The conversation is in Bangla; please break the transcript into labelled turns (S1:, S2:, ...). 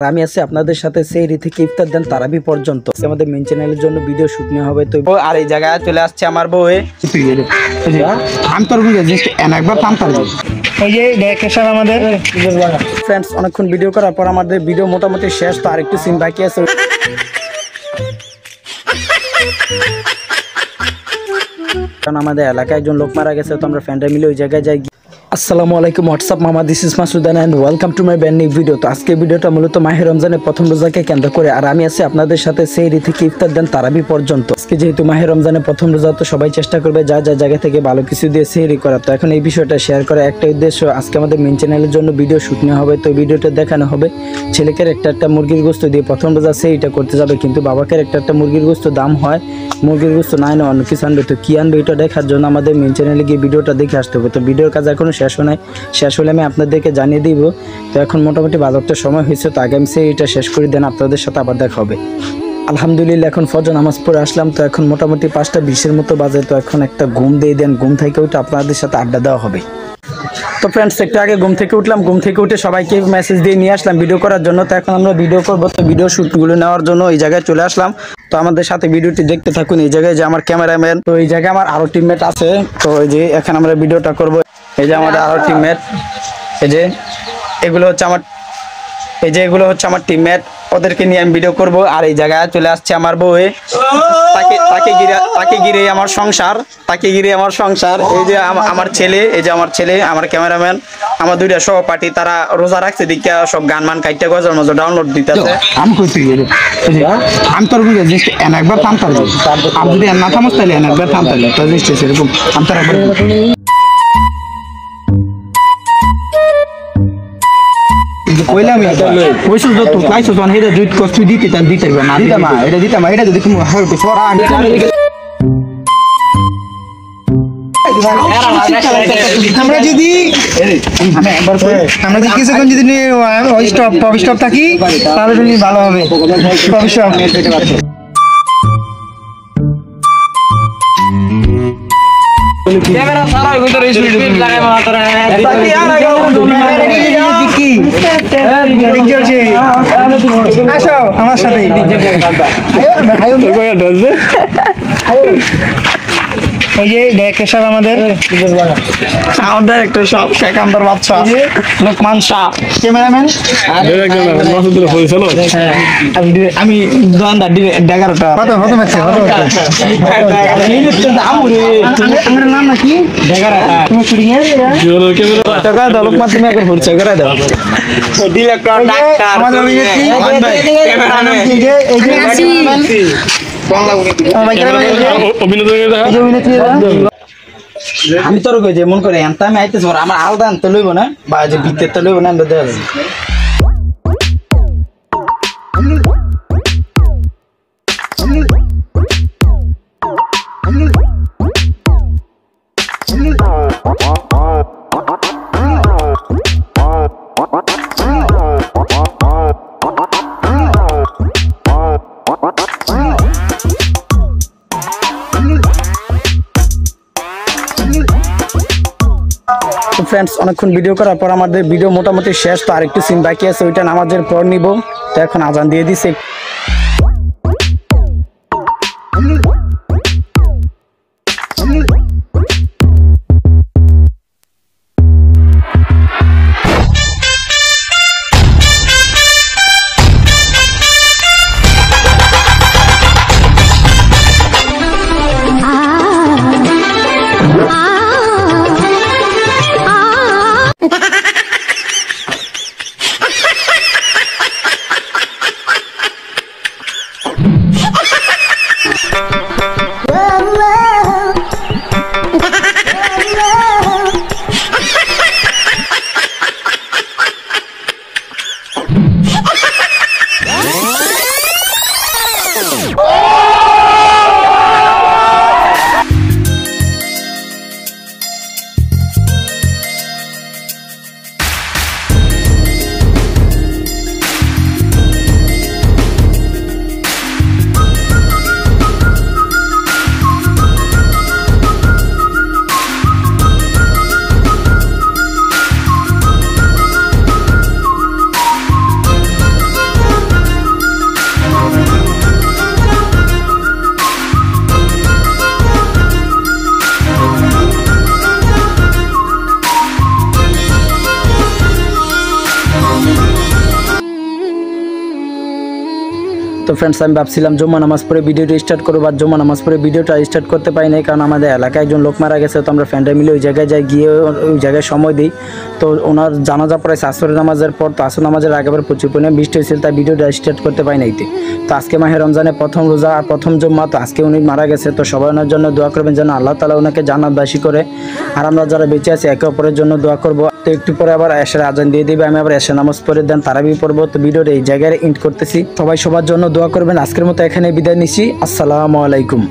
S1: আমি আছি আপনাদের সাথে সেহরি থেকে ইফতার দেন তারাবি পর্যন্ত আমাদের মেন চ্যানেলের জন্য ভিডিও শুট নেওয়া হবে। তো আর এই জায়গায় চলে আসছে আমার বউ।
S2: আমি তোর বুঝে একবার পান্তার এই যে দেখেছেন আমাদের
S1: ফ্রেন্ডস, অনেকক্ষণ ভিডিও করার পর আমাদের ভিডিও মোটামুটি শেষ। তো আরেকটু সিন বাকি আছে। কারণ আমাদের এলাকায় একজন লোক মারা গেছে, তো আমরা ফ্রেন্ডরা মিলে ওই জায়গায় যাই। আসসালামু আলাইকুম, হোয়াটসঅ্যাপ মামা, this is Masudan and welcome to my brand new video. তো আজকে ভিডিওটা মূলত মাহে রমজানের প্রথম রোজাকে কেন্দ্র করে, আর আমি আছি আপনাদের সাথে সেহরি থেকে ইফতার দেন তারাবি পর্যন্ত। আজকে যেহেতু মাহে রমজানের প্রথম রোজা, তো সবাই চেষ্টা করবে যা যা জায়গা থেকে ভালো কিছু দিয়ে সেহরি করা। তো এখন এই বিষয়টা শেয়ার করা একটা উদ্দেশ্য, আজকে আমাদের মেন চ্যানেলের জন্য ভিডিও শুট নেওয়া হবে। তো ভিডিওটা দেখানো হবে ছেলেকে একটা মুরগির গোস্ত দিয়ে প্রথম রোজা সেহরিটা করতে যাবে, কিন্তু বাবাকে একটা মুরগির গোস্ত দাম হয়, মুরগির গোস্ত নাই না অন্য কিছু আনবে। তো কি আনবে এটা দেখার জন্য আমাদের মেন চ্যানেলে গিয়ে ভিডিওটা দেখে আসতে হবে। তো ভিডিওর কাজ এখনো শেষ হয় নাই, শেষ হলে আমি আপনাদেরকে জানিয়ে দিব। তো এখন মোটামুটি বাজারটা সময় হয়েছে, তো আগামী এটা শেষ করে দেন, আপনাদের সাথে আবার দেখা হবে। আলহামদুলিল্লাহ এখন ফজর নামাজ পড়ে আসলাম। তো এখন মোটামুটি 5টা 20-এর মতো বাজে। তো এখন একটা ঘুম দিয়ে দেন, ঘুম থেকে উঠে আপনাদের সাথে আড্ডা দেওয়া হবে। তো ফ্রেন্ডস, একটু আগে ঘুম থেকে উঠলাম, ঘুম থেকে উঠে সবাইকে মেসেজ দিয়ে নিয়ে আসলাম ভিডিও করার জন্য। তো এখন আমরা ভিডিও করবো, তো ভিডিও শ্যুটগুলো নেওয়ার জন্য এই জায়গায় চলে আসলাম। তো আমাদের সাথে ভিডিওটি দেখতে থাকুন। এই জায়গায় যে আমার ক্যামেরাম্যান, তো এই জায়গায় আমার আরো টিমমেট আছে। তো এই যে এখন আমরা ভিডিওটা করব। এই যে আমাদের আরো টিমমেট, এই যে এগুলো হচ্ছে আমার টিমমেট, ওদেরকে নিয়ে আমি ভিডিও করব। আর এই জায়গায় চলে আসছে আমার বউ, তাকে ঘিরে আমার সংসার। এই যে আমার ছেলে, এই যে আমার ছেলে, আমার ক্যামেরাম্যান, আমার দুইটা সহপাঠী, তারা রোজা রাখছে দিকে সব গান মান কাইটা গজল মজা ডাউনলোড দিতেছে।
S2: আমি কইছি আমি তোর বুঝে একবার পান্তার আর যদি না থামস তাহলে একবার পান্তার তো এরকম আমি তোর একবার কইলাম কইছো যত পাইছো তখন এটা দুই কষ্ট দিতে তার দিতে না দিতাম এটা যদি তুমি আমরা যদি কিছুক্ষণ যদি স্টপ থাকি তাহলে তুমি ভালো হবে। আমার সাথে এই যে ডাইরেক্টর আমাদের সব শেখান্দার বাচ্চা লোকমান শাহ, ক্যামেরাম্যান আমি ডেগারোটা নাম নাকি লোকমান, তুমি একবার পরিচয় করে দাও।
S1: আমি তোর কই যে মন করে এনতা আমি আইতেছ আমার আলাদা আনতে লইব না, বা যে ভিতরে তো লইব না, আমরা দেওয়া যাবে। ফ্রেন্ডস, অনেকক্ষণ ভিডিও করার পর আমাদের ভিডিও মোটামুটি শেষ। তো আরেকটু সিন বাকি আছে, ওইটা নামাজের পর নিব। তো এখন আজান দিয়ে দিছে। তো ফ্রেন্ডস আমি ভাবছিলাম জুম্মা নামাজ পড়ে ভিডিওটা স্টার্ট করবো, বা জুম্মা নামাজ পড়ে ভিডিওটা স্টার্ট করতে পারি নাই, কারণ আমাদের এলাকায় একজন লোক মারা গেছে। তো আমরা ফ্রেন্ডরা মিলে ওই জায়গায় যাই, গিয়ে ওই জায়গায় সময় দিই। তো ওনার জানাজা পড়েছে আসরের নামাজের পর। তো আসর নামাজের আগেবার প্রচুর পরিমাণে বৃষ্টি হয়েছিল, তাই ভিডিওটা স্টার্ট করতে পারি নাইতে। তো আজকে মাহে রমজানের প্রথম রোজা আর প্রথম জুম্মা, তো আজকে উনি মারা গেছে। তো সবাই ওনার জন্য দোয়া করবেন যেন আল্লাহ তাআলা ওনাকে জান্নাতবাসী করে, আর আমরা যারা বেঁচে আছি একে অপরের জন্য দোয়া করব। তো একটু পরে আবার এশার আজান দিয়ে দিবে, আমি আবার এশার নামাজ পড়ে দেন তারাবি পড়বো। তো ভিডিওটা এই জায়গায় এন্ড করতেছি, সবাই সবার জন্য দোয়া করবেন। আজকের মতো এখানে বিদায় নিচ্ছি, আসসালামু আলাইকুম।